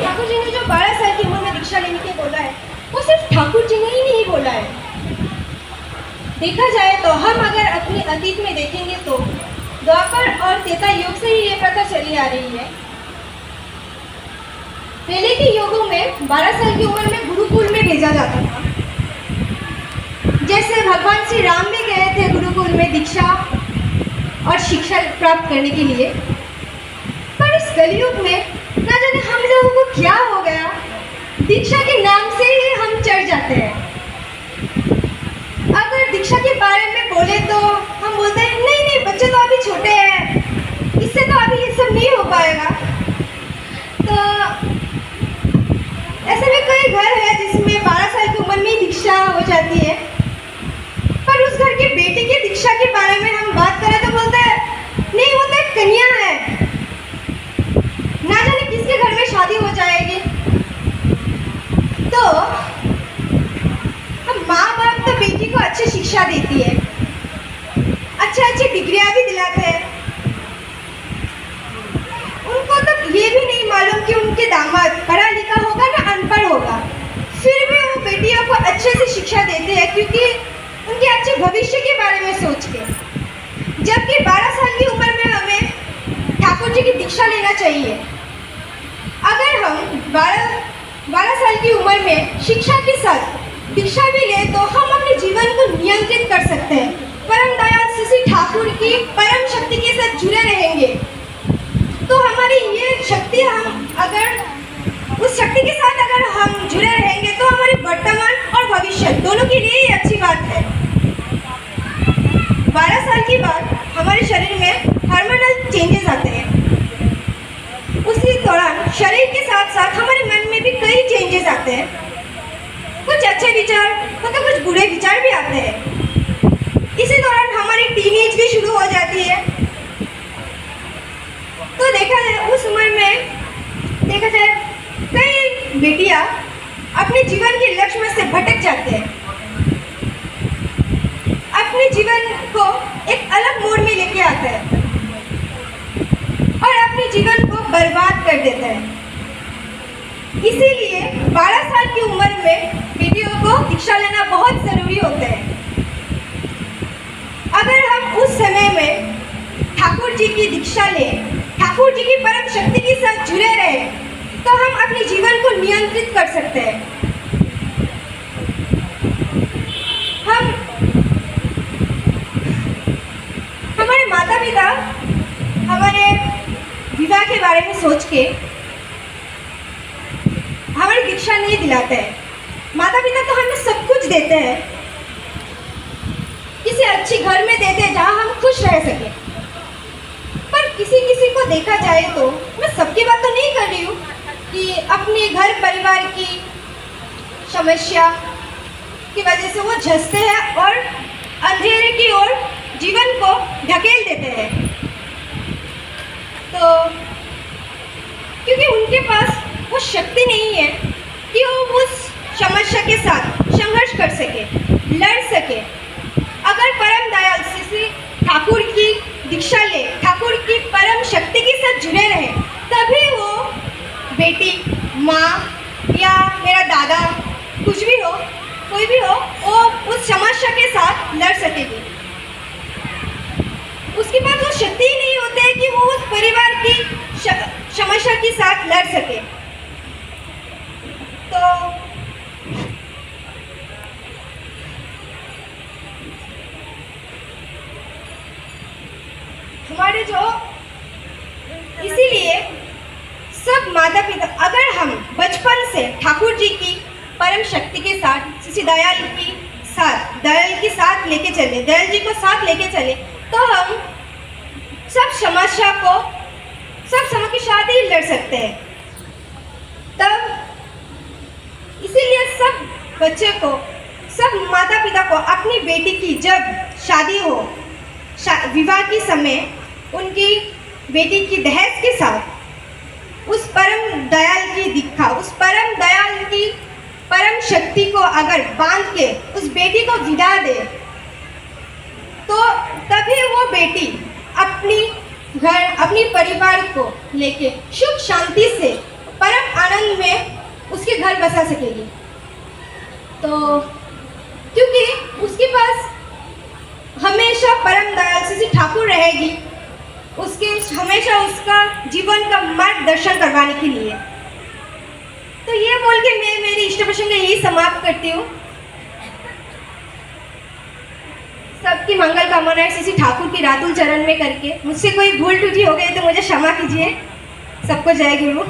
ठाकुर जी ने जो 12 साल की उम्र में दीक्षा लेने के बोला है, वो सिर्फ ठाकुर जी ने ही नहीं बोला है। देखा जाए तो हम अगर अपने अतीत में देखेंगे तो द्वापर और त्रेता युग से ही ये प्रथा चली आ रही है। पहले के युगों में 12 साल की उम्र में गुरुकुल में भेजा जाता था। जैसे भगवान श्री राम भी गए थे गुरुकुल में दीक्षा और शिक्षा प्राप्त करने के लिए। पर इस कलयुग में ना जाने हम लोगों को क्या हो गया, दीक्षा के नाम से ही हम चढ़ जाते हैं। अगर दीक्षा के बारे में बोले तो हम बोलते हैं नहीं नहीं, बच्चे तो अभी छोटे हैं, इससे तो अभी ये सब नहीं हो पाएगा। तो ऐसे में कई घर है जिसमें 12 साल की उम्र में दीक्षा हो जाती है, पर उस घर के बेटे की दीक्षा के बारे में हम बात करें तो बोलते हैं नहीं, वो तो एक कन्या है, ना जाने किसके घर में शादी हो जाएगी। तो हम माँ बाप तो बेटी को अच्छी शिक्षा देती है, अच्छी डिग्रियां भी दिलाते हैं। उनको तो ये भी नहीं मालूम कि उनके दामाद पढ़ा लिखा होगा ना अनपढ़ होगा, फिर भी वो बेटियों को अच्छे से शिक्षा देते हैं, क्योंकि उनके अच्छे भविष्य के बारे में सोच के। जबकि 12 साल की उम्र में हमें ठाकुर जी की दीक्षा लेना चाहिए। अगर हम 12 साल की उम्र में शिक्षा के साथ दीक्षा भी लें तो हम अपने जीवन को नियंत्रित कर सकते हैं, परम दयाल श्री श्री ठाकुर की परम शक्ति के साथ जुड़े रहेंगे। तो हमारी ये शक्ति, हम अगर उस शक्ति के साथ अगर हम जुड़े रहेंगे तो हमारे वर्तमान और भविष्य दोनों के लिए ही अच्छी बात है। 12 साल के बाद हमारे शरीर में हार्मोनल चेंजेस आते हैं। उसी दौरान शरीर के साथ साथ हमारे मन में भी कई चेंजेस आते हैं। कुछ अच्छे विचार तो कुछ बुरे विचार भी आते हैं। इसी दौरान हमारी टीनेज भी शुरू हो जाती है। तो देखा जाए उस उम्र में देखा जाए कई बेटियां अपने जीवन के लक्ष्य में से भटक जाते हैं, अपने जीवन को एक अलग मोड़ में लेके आते हैं और अपने जीवन को बर्बाद कर देते हैं। इसीलिए 12 साल की उम्र में बेटियों को दीक्षा लेना बहुत ज़रूरी होता है। अगर हम उस समय में ठाकुर जी की दीक्षा लें, ठाकुर जी की परम शक्ति के साथ जुड़े रहे, तो हम अपने जीवन को नियंत्रित कर सकते हैं। हमारे माता पिता हमारे विवाह के बारे में सोच के हमारी दीक्षा नहीं दिलाते हैं। माता पिता तो हमें सब कुछ देते हैं, किसी अच्छी घर में देते हैं जहाँ हम खुश रह सके। पर किसी को देखा जाए तो, मैं सबकी बात तो नहीं कर रही हूँ, कि अपने घर परिवार की समस्या की वजह से वो झंसते हैं और अंधेरे की ओर जीवन को ढकेल देते हैं। तो क्योंकि उनके पास वो शक्ति नहीं है कि वो उस समस्या के साथ संघर्ष कर सके, लड़ सके। अगर परम दयाल श्री ठाकुर की दीक्षा ले, ठाकुर की परम शक्ति के साथ जुड़े रहे, तभी वो बेटी, माँ या मेरा दादा, कुछ भी हो, कोई भी हो, वो उस समस्या के साथ लड़ सकेगी। उसके पास वो शक्ति ही नहीं होती है कि वो उस परिवार की समस्या के साथ लड़ सके। तो हमारे जो, इसीलिए सब माता पिता, अगर हम बचपन से ठाकुर जी की परम शक्ति के साथ, श्री दयाल के साथ लेके चले, दयाल जी को साथ लेके चले, तो हम सब समस्या के साथ ही लड़ सकते हैं। तब इसीलिए सब बच्चे को, सब माता पिता को अपनी बेटी की जब शादी हो, विवाह के समय उनकी बेटी की दहेज के साथ उस परम दयाल की दीक्षा, उस परम दयाल की परम शक्ति को अगर बांध के उस बेटी को विदा दे, तो तभी वो बेटी अपनी घर, अपनी परिवार को लेके सुख शांति से परम आनंद बचा सकेगी। तो क्योंकि उसके पास हमेशा परम दयाल श्री ठाकुर रहेगी, उसके हमेशा उसका जीवन का मार्गदर्शन करवाने के लिए। तो ये बोल के मैं मेरी इष्ट प्रसंग यही समाप्त करती हूँ। सबकी मंगल कामनाएं श्री ठाकुर की रातुल चरण में करके, मुझसे कोई भूल त्रुटि हो गई तो मुझे क्षमा कीजिए। सबको जय गुरु।